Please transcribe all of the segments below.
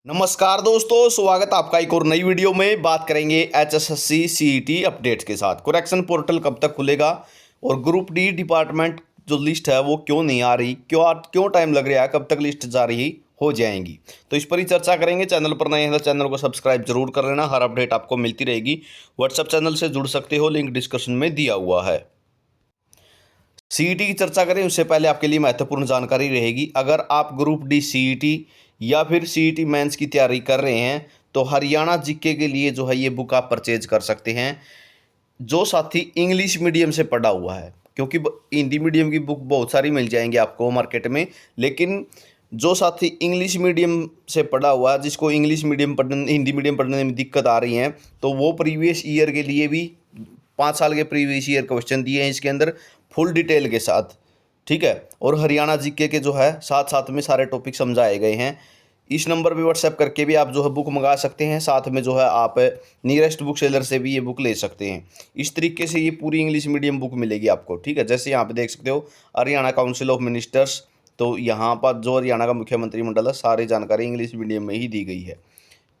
नमस्कार दोस्तों, स्वागत है आपका एक और नई वीडियो में। बात करेंगे एचएसएससी सीईटी अपडेट्स के साथ। करेक्शन पोर्टल कब तक खुलेगा और ग्रुप डी डिपार्टमेंट जो लिस्ट है वो क्यों नहीं आ रही, क्यों टाइम लग रहा है, कब तक लिस्ट जारी हो जाएंगी, तो इस पर ही चर्चा करेंगे। चैनल पर नए हैं तो चैनल को सब्सक्राइब जरूर कर लेना, हर अपडेट आपको मिलती रहेगी। व्हाट्सएप चैनल से जुड़ सकते हो, लिंक डिस्क्रिप्शन में दिया हुआ है। सीईटी की चर्चा करें उससे पहले आपके लिए महत्वपूर्ण जानकारी रहेगी। अगर आप ग्रुप डी सीईटी या फिर सीईटी मेंस की तैयारी कर रहे हैं तो हरियाणा जीके के लिए जो है ये बुक आप परचेज कर सकते हैं। जो साथी इंग्लिश मीडियम से पढ़ा हुआ है, क्योंकि हिंदी मीडियम की बुक बहुत सारी मिल जाएंगी आपको मार्केट में, लेकिन जो साथी इंग्लिश मीडियम से पढ़ा हुआ है, जिसको इंग्लिश मीडियम पढ़ने हिंदी मीडियम पढ़ने में दिक्कत आ रही है, तो वो प्रीवियस ईयर के लिए भी 5 साल के प्रीवियस ईयर क्वेश्चन दिए हैं इसके अंदर फुल डिटेल के साथ, ठीक है। और हरियाणा जीके के जो है साथ साथ में सारे टॉपिक समझाए गए हैं। इस नंबर पे व्हाट्सएप करके भी आप जो है बुक मंगा सकते हैं, साथ में जो है आप नियरेस्ट बुक सेलर से भी ये बुक ले सकते हैं। इस तरीके से ये पूरी इंग्लिश मीडियम बुक मिलेगी आपको, ठीक है। जैसे यहाँ पे देख सकते हो हरियाणा काउंसिल ऑफ मिनिस्टर्स, तो यहाँ पर जो हरियाणा का मुख्यमंत्री मंडल है सारी जानकारी इंग्लिश मीडियम में ही दी गई है,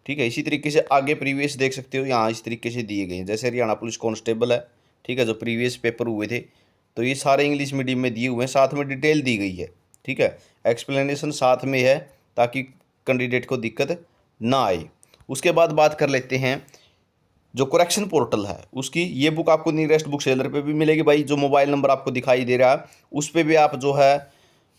ठीक है। इसी तरीके से आगे प्रीवियस देख सकते हो, यहाँ इस तरीके से दिए गए हैं। जैसे हरियाणा पुलिस कांस्टेबल है, ठीक है, जो प्रीवियस पेपर हुए थे, तो ये सारे इंग्लिश मीडियम में दिए हुए हैं, साथ में डिटेल दी गई है, ठीक है। एक्सप्लेनेशन साथ में है ताकि कैंडिडेट को दिक्कत ना आए। उसके बाद बात कर लेते हैं जो करेक्शन पोर्टल है उसकी। ये बुक आपको नियरेस्ट बुक सेलर पे भी मिलेगी भाई। जो मोबाइल नंबर आपको दिखाई दे रहा है उस पर भी आप जो है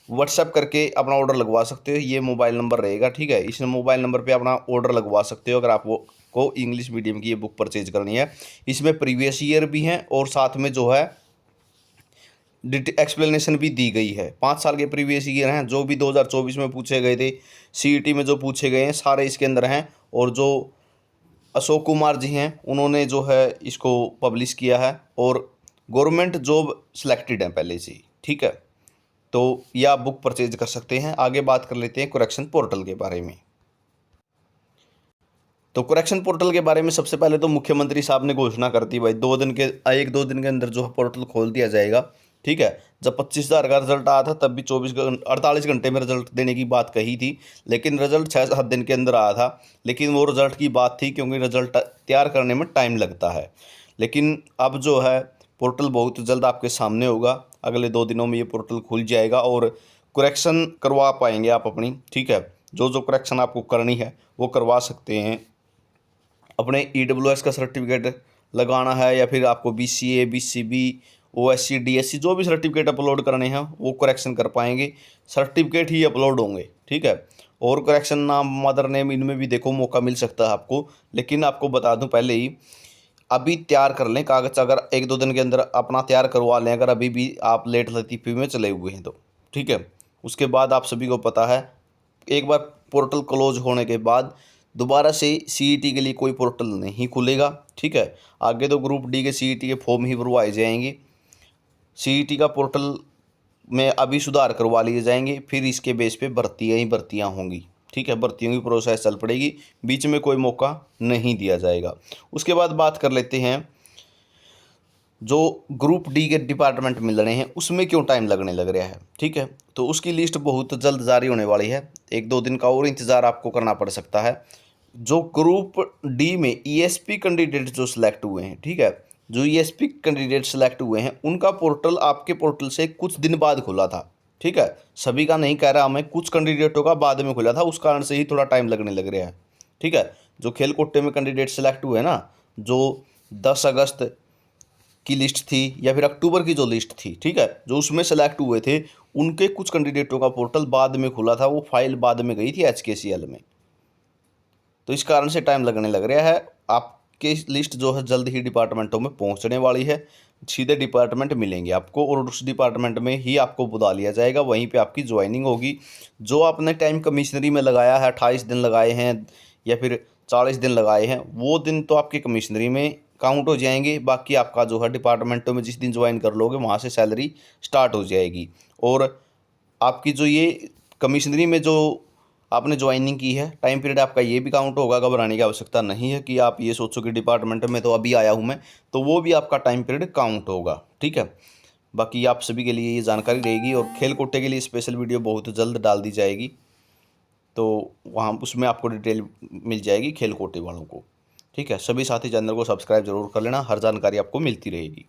व्हाट्सएप करके अपना ऑर्डर लगवा सकते हो। ये मोबाइल नंबर रहेगा, ठीक है। इस मोबाइल नंबर पे अपना ऑर्डर लगवा सकते हो अगर आपको इंग्लिश मीडियम की ये बुक परचेज करनी है। इसमें प्रीवियस ईयर भी हैं और साथ में जो है एक्सप्लेनेशन भी दी गई है। 5 साल के प्रीवियस ईयर हैं, जो भी 2024 में पूछे गए थे, सीईटी में जो पूछे गए हैं सारे इसके अंदर हैं। और जो अशोक कुमार जी हैं उन्होंने जो है इसको पब्लिश किया है और गवर्नमेंट जॉब सिलेक्टेड है पहले से ही, ठीक है। तो यह आप बुक परचेज कर सकते हैं। आगे बात कर लेते हैं करेक्शन पोर्टल के बारे में। तो करेक्शन पोर्टल के बारे में सबसे पहले तो मुख्यमंत्री साहब ने घोषणा कर दी भाई, 1-2 दिन के अंदर जो है पोर्टल खोल दिया जाएगा, ठीक है। जब 25,000 का रिजल्ट आया था तब भी 48 घंटे में रिजल्ट देने की बात कही थी, लेकिन रिजल्ट 6-7 दिन के अंदर आया था। लेकिन वो रिजल्ट की बात थी क्योंकि रिजल्ट तैयार करने में टाइम लगता है। लेकिन अब जो है पोर्टल बहुत जल्द आपके सामने होगा, अगले 2 दिनों में ये पोर्टल खुल जाएगा और करेक्शन करवा पाएंगे आप अपनी, ठीक है। जो जो करेक्शन आपको करनी है वो करवा सकते हैं। अपने ईडब्ल्यूएस का सर्टिफिकेट लगाना है या फिर आपको बीसीए, बीसीबी, ओएससी, डीएससी जो भी सर्टिफिकेट अपलोड करने हैं वो करेक्शन कर पाएंगे। सर्टिफिकेट ही अपलोड होंगे, ठीक है। और करेक्शन नाम, मदर नेम, इनमें भी देखो मौका मिल सकता है आपको। लेकिन आपको बता दूं पहले ही, अभी तैयार कर लें कागज़, अगर 1-2 दिन के अंदर अपना तैयार करवा लें, अगर अभी भी आप लेट लतीफ़ी में चले हुए हैं तो, ठीक है। उसके बाद आप सभी को पता है एक बार पोर्टल क्लोज होने के बाद दोबारा से सीईटी के लिए कोई पोर्टल नहीं खुलेगा, ठीक है। आगे तो ग्रुप डी के सीईटी के फॉर्म ही भरवाए जाएंगे। सीईटी का पोर्टल में अभी सुधार करवा लिए जाएंगे, फिर इसके बेस पे भर्तियाँ ही भर्तियाँ होंगी, ठीक है। भर्तियों की प्रोसेस चल पड़ेगी, बीच में कोई मौका नहीं दिया जाएगा। उसके बाद बात कर लेते हैं जो ग्रुप डी के डिपार्टमेंट मिल रहे हैं उसमें क्यों टाइम लगने लग रहा है, ठीक है। तो उसकी लिस्ट बहुत जल्द जारी होने वाली है, 1-2 दिन का और इंतज़ार आपको करना पड़ सकता है। जो ग्रुप डी में ईएसपी कैंडिडेट जो सिलेक्ट हुए हैं, ठीक है, जो ईएसपी कैंडिडेट सिलेक्ट हुए हैं उनका पोर्टल आपके पोर्टल से कुछ दिन बाद खुला था, ठीक है। सभी का नहीं कह रहा मैं, कुछ कैंडिडेटों का बाद में खुला था, उस कारण से ही थोड़ा टाइम लगने लग रहा है, ठीक है। जो खेल कोटे में कैंडिडेट सेलेक्ट हुए ना, जो 10 अगस्त की लिस्ट थी या फिर अक्टूबर की जो लिस्ट थी, ठीक है, जो उसमें सेलेक्ट हुए थे उनके कुछ कैंडिडेटों का पोर्टल बाद में खुला था, वो फाइल बाद में गई थी एचकेसीएल में, तो इस कारण से टाइम लगने लग रहा है। आपकी लिस्ट जो है जल्द ही डिपार्टमेंटों में पहुंचने वाली है, सीधे डिपार्टमेंट मिलेंगे आपको और उस डिपार्टमेंट में ही आपको बुला लिया जाएगा, वहीं पे आपकी ज्वाइनिंग होगी। जो आपने टाइम कमिश्नरी में लगाया है, 28 दिन लगाए हैं या फिर 40 दिन लगाए हैं, वो दिन तो आपकी कमिश्नरी में काउंट हो जाएंगे। बाकी आपका जो है डिपार्टमेंटों में जिस दिन ज्वाइन कर लोगे वहाँ से सैलरी स्टार्ट हो जाएगी। और आपकी जो ये कमिश्नरी में जो आपने ज्वाइनिंग की है टाइम पीरियड आपका ये भी काउंट होगा। घबराने की आवश्यकता नहीं है कि आप ये सोचो कि डिपार्टमेंट में तो अभी आया हूँ मैं, तो वो भी आपका टाइम पीरियड काउंट होगा, ठीक है। बाकी आप सभी के लिए ये जानकारी रहेगी और खेल कोटे के लिए स्पेशल वीडियो बहुत जल्द डाल दी जाएगी। तो वहाँ उसमें आपको डिटेल मिल जाएगी खेल कोटे वालों को। ठीक है, सभी साथी चैनल को सब्सक्राइब जरूर कर लेना, हर जानकारी आपको मिलती रहेगी।